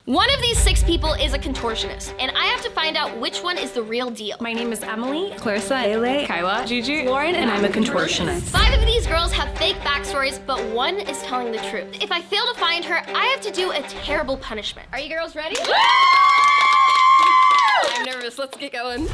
One of these 6 people is a contortionist, and I have to find out which one is the real deal. My name is Emily, Clarissa, Lele, Kaiwa, Gigi, Lauren, and I'm a contortionist. 5 of these girls have fake backstories, but one is telling the truth. If I fail to find her, I have to do a terrible punishment. Are you girls ready? I'm nervous, let's get going.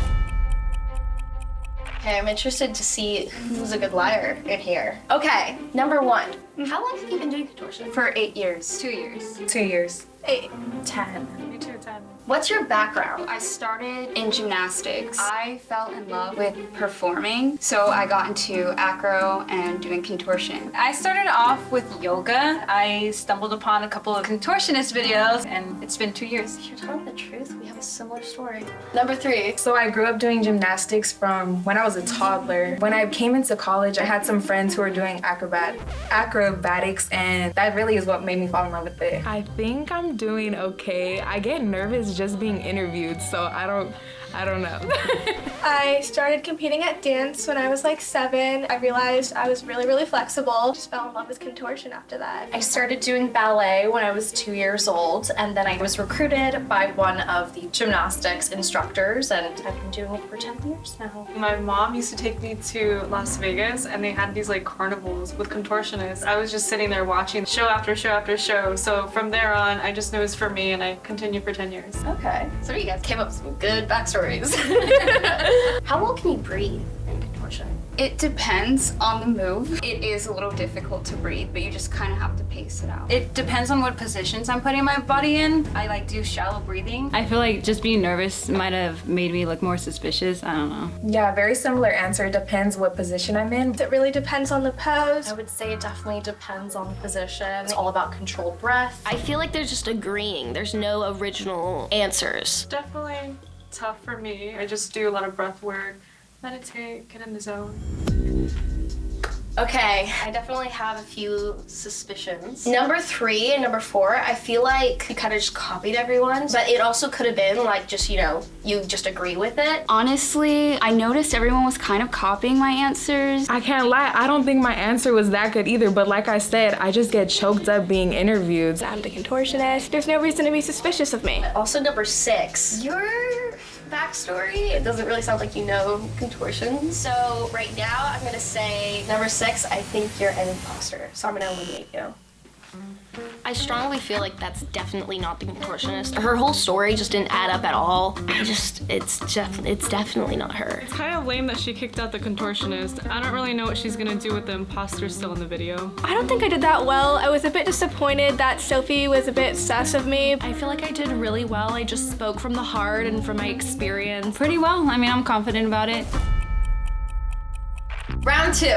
Okay, I'm interested to see who's a good liar in here. Okay, number 1. How long have you been doing contortion? For 8 years. 2 years. 2 years. 8. 10. Me too, 10. What's your background? I started in gymnastics. I fell in love with performing, so I got into acro and doing contortion. I started off with yoga. I stumbled upon a couple of contortionist videos, and it's been 2 years. If you're telling the truth, we have a similar story. Number 3. So I grew up doing gymnastics from when I was a toddler. When I came into college, I had some friends who were doing acrobatics, and that really is what made me fall in love with it. I think I'm doing okay. I get nervous just being interviewed, so I don't know. I started competing at dance when I was like 7. I realized I was really flexible. Just fell in love with contortion after that. I started doing ballet when I was 2 years old, and then I was recruited by one of the gymnastics instructors, and I've been doing it for 10 years now. My mom used to take me to Las Vegas, and they had these like carnivals with contortionists. I was just sitting there watching show after show after show. So from there on, I just knew it was for me, and I continued for 10 years. Okay, so you guys came up with some good backstories. How well can you breathe in contortion? It depends on the move. It is a little difficult to breathe, but you just kind of have to pace it out. It depends on what positions I'm putting my body in. I like do shallow breathing. I feel like just being nervous might have made me look more suspicious. I don't know. Yeah, very similar answer. It depends what position I'm in. It really depends on the pose. I would say it definitely depends on the position. It's all about controlled breath. I feel like they're just agreeing. There's no original answers. Definitely tough for me. I just do a lot of breath work, meditate, get in the zone. Okay, I definitely have a few suspicions. Number 3 and number 4, I feel like you kind of just copied everyone, but it also could have been like just, you know, you just agree with it. Honestly, I noticed everyone was kind of copying my answers. I can't lie, I don't think my answer was that good either, but like I said, I just get choked up being interviewed. I'm the contortionist. There's no reason to be suspicious of me. Also number 6, your backstory, it doesn't really sound like you know contortion. So right now I'm gonna say number 6, I think you're an imposter, so I'm gonna eliminate you. I strongly feel like that's definitely not the contortionist. Her whole story just didn't add up at all. It's definitely not her. It's kind of lame that she kicked out the contortionist. I don't really know what she's gonna do with the imposter still in the video. I don't think I did that well. I was a bit disappointed that Sofie was a bit sus of me. I feel like I did really well. I just spoke from the heart and from my experience. Pretty well. I mean, I'm confident about it. Round 2,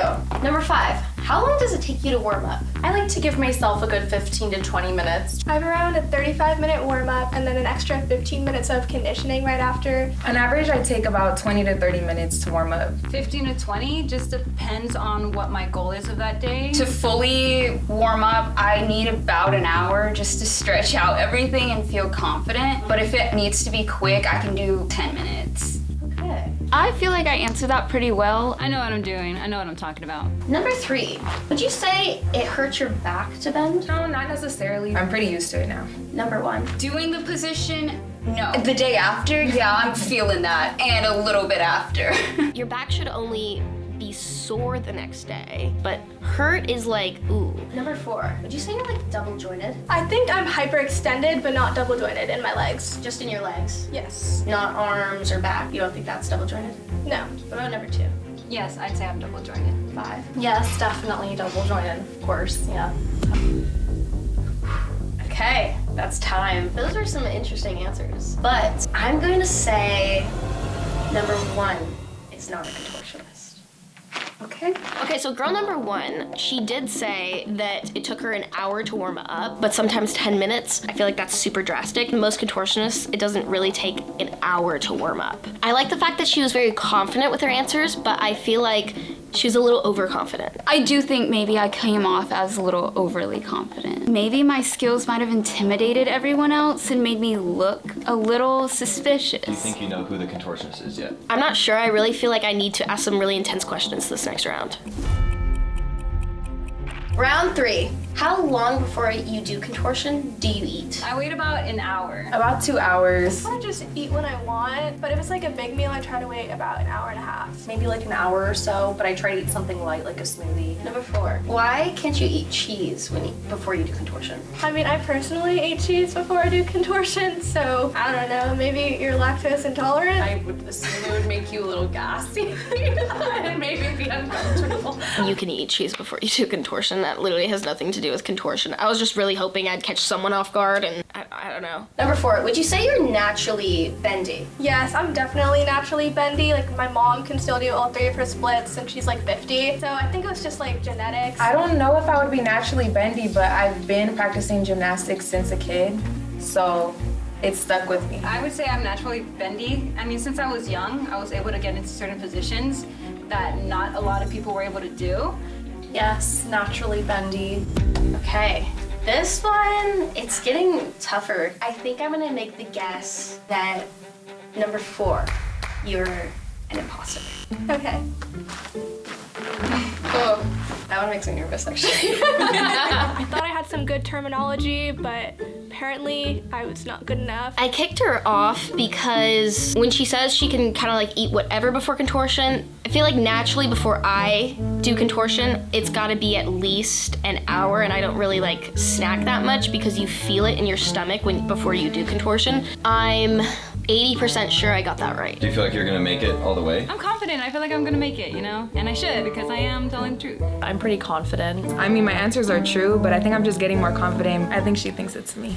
number 5. How long does it take you to warm up? I like to give myself a good 15 to 20 minutes. I have around a 35-minute warm-up and then an extra 15 minutes of conditioning right after. On average, I take about 20 to 30 minutes to warm up. 15 to 20 just depends on what my goal is of that day. To fully warm up, I need about an hour just to stretch out everything and feel confident. But if it needs to be quick, I can do 10 minutes. Okay. I feel like I answered that pretty well. I know what I'm doing. I know what I'm talking about. Number 3, would you say it hurts your back to bend? No, not necessarily. I'm pretty used to it now. Number 1. Doing the position, no. The day after, yeah, I'm feeling that. And a little bit after. Your back should only be sore the next day, but hurt is like, ooh. Number 4, would you say you're like double jointed? I think I'm hyperextended, but not double jointed in my legs. Just in your legs? Yes. Not arms or back? You don't think that's double jointed? No. What about number 2? Yes, I'd say I'm double jointed. 5. Yes, definitely double jointed, of course, yeah. Okay, that's time. Those are some interesting answers, but I'm going to say number 1 is not a contortionist. Okay. Okay, so girl number 1, she did say that it took her an hour to warm up, but sometimes 10 minutes. I feel like that's super drastic. Most contortionists, it doesn't really take an hour to warm up. I like the fact that she was very confident with her answers, but I feel like she was a little overconfident. I do think maybe I came off as a little overly confident. Maybe my skills might have intimidated everyone else and made me look a little suspicious. Do you think you know who the contortionist is yet? I'm not sure. I really feel like I need to ask some really intense questions this next round. Round 3. How long before you do contortion do you eat? I wait about an hour. About 2 hours. I just eat when I want, but if it's like a big meal, I try to wait about an hour and a half. Maybe like an hour or so, but I try to eat something light like a smoothie. Number 4, why can't you eat cheese before you do contortion? I mean, I personally ate cheese before I do contortion, so I don't know, maybe you're lactose intolerant? I would assume it would make you a little gassy and maybe be uncomfortable. You can eat cheese before you do contortion. That literally has nothing to do with contortion. I was just really hoping I'd catch someone off guard, and I don't know. Number 4, would you say you're naturally bendy? Yes, I'm definitely naturally bendy. Like, my mom can still do all 3 of her splits, and she's like 50. So I think it was just like genetics. I don't know if I would be naturally bendy, but I've been practicing gymnastics since a kid, so it stuck with me. I would say I'm naturally bendy. I mean, since I was young, I was able to get into certain positions that not a lot of people were able to do. Yes, naturally bendy. Okay. This one, it's getting tougher. I think I'm gonna make the guess that number 4, you're an imposter. Okay. Oh, that one makes me nervous, actually. I thought I had some good terminology, but apparently I was not good enough. I kicked her off because when she says she can kind of like eat whatever before contortion, I feel like naturally before I do contortion, it's gotta be at least an hour, and I don't really like snack that much because you feel it in your stomach before you do contortion. I'm 80% sure I got that right. Do you feel like you're gonna make it all the way? I'm confident. I feel like I'm gonna make it, you know? And I should, because I am telling the truth. I'm pretty confident. I mean, my answers are true, but I think I'm just getting more confident. I think she thinks it's me.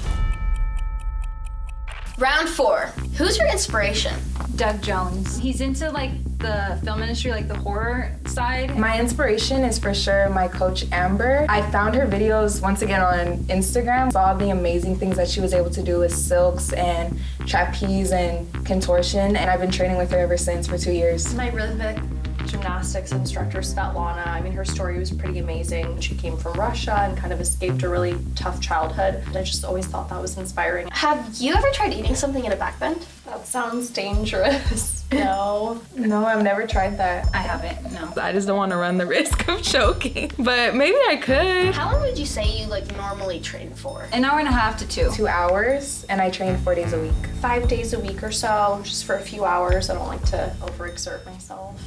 Round 4, who's your inspiration? Doug Jones. He's into like the film industry, like the horror side. My inspiration is for sure my coach Amber. I found her videos once again on Instagram, saw the amazing things that she was able to do with silks and trapeze and contortion, and I've been training with her ever since for 2 years. My rhythmic gymnastics instructor, Svetlana, I mean, her story was pretty amazing. She came from Russia and kind of escaped a really tough childhood. And I just always thought that was inspiring. Have you ever tried eating something in a backbend? That sounds dangerous. No. No, I've never tried that. I haven't, no. I just don't want to run the risk of choking, but maybe I could. How long would you say you like normally train for? An hour and a half to 2. 2 hours, and I train 4 days a week. 5 days a week or so, just for a few hours. I don't like to overexert myself.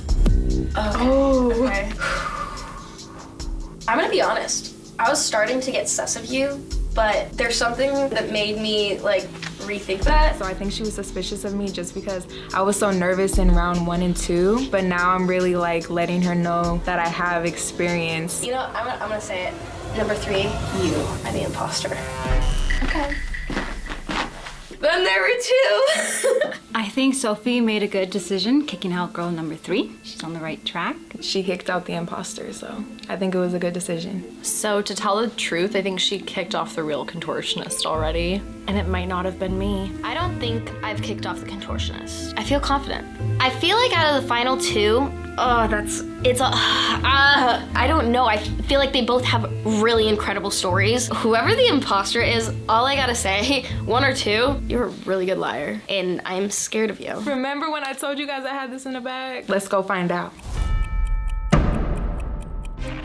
Okay. I'm gonna be honest. I was starting to get sus of you, but there's something that made me like rethink that. So I think she was suspicious of me just because I was so nervous in round 1 and 2, but now I'm really like letting her know that I have experience. You know, I'm gonna say it. Number 3, you are the imposter. Okay. Then there were 2. I think Sofie made a good decision kicking out girl number 3. She's on the right track. She kicked out the imposter, so I think it was a good decision. So to tell the truth, I think she kicked off the real contortionist already, and it might not have been me. I don't think I've kicked off the contortionist. I feel confident. I feel like out of the final 2, I don't know. I feel like they both have really incredible stories. Whoever the imposter is, all I gotta say, 1 or 2, you're a really good liar, and I'm scared of you. Remember when I told you guys I had this in the bag? Let's go find out.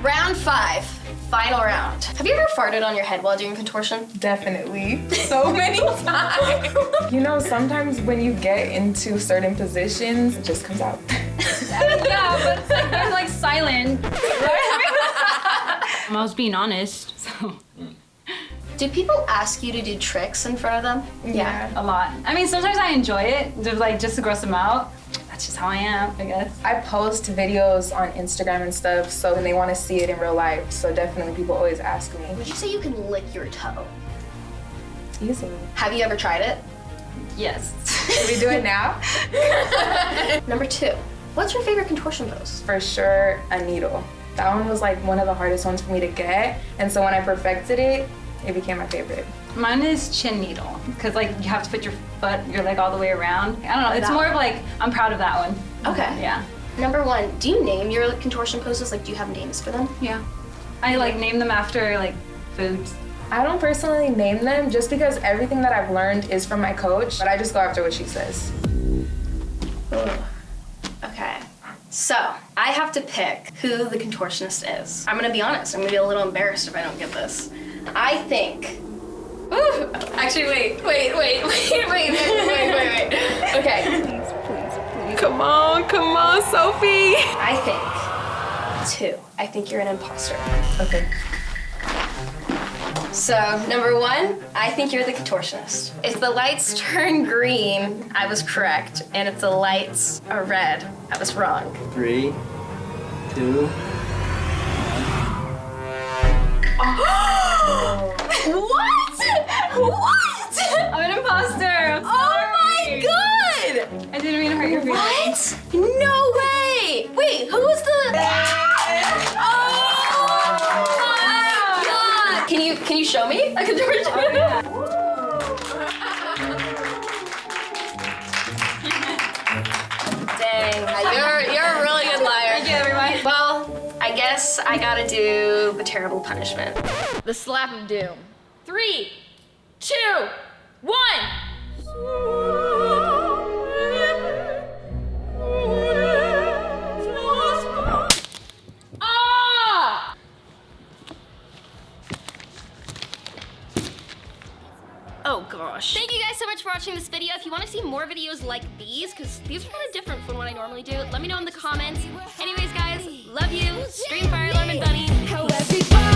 Round 5, final round. Have you ever farted on your head while doing contortion? Definitely. So many times. You know, sometimes when you get into certain positions, it just comes out. Yeah, but it's like, they're like silent. I was being honest, so. Do people ask you to do tricks in front of them? Yeah, a lot. I mean, sometimes I enjoy it, just to gross them out. That's just how I am, I guess. I post videos on Instagram and stuff, so they want to see it in real life. So definitely people always ask me. Would you say you can lick your toe? Easily. Have you ever tried it? Yes. Should we do it now? Number 2, what's your favorite contortion pose? For sure, a needle. That one was like one of the hardest ones for me to get. And so when I perfected it, it became my favorite. Mine is chin needle, because like you have to put your leg all the way around. I don't know, it's more of like, I'm proud of that one. Okay. Yeah. Number 1, do you name your contortion poses? Like, do you have names for them? Yeah. I like name them after like foods. I don't personally name them just because everything that I've learned is from my coach, but I just go after what she says. Ugh. Okay. So, I have to pick who the contortionist is. I'm gonna be honest, I'm gonna be a little embarrassed if I don't get this. I think. Ooh, actually, wait. Okay. Come on, Sofie. I think 2. I think you're an imposter. Okay. So, number 1, I think you're the contortionist. If the lights turn green, I was correct. And if the lights are red, I was wrong. 3, 2. What? I'm an imposter. Oh my god! I didn't mean to hurt your feelings. What? No way! Wait, who was the? Oh my god! Can you show me a contortion? Oh, yeah. Dang, you're a really good liar. Thank you, everyone. Well, I guess I gotta do the terrible punishment. The slap of doom. 3, 2, 1. Ah! Oh gosh. Thank you guys so much for watching this video. If you want to see more videos like these, because these are kind of different from what I normally do, let me know in the comments. Anyways, guys, love you. Stream Fire Alarm and Bunny. Peace.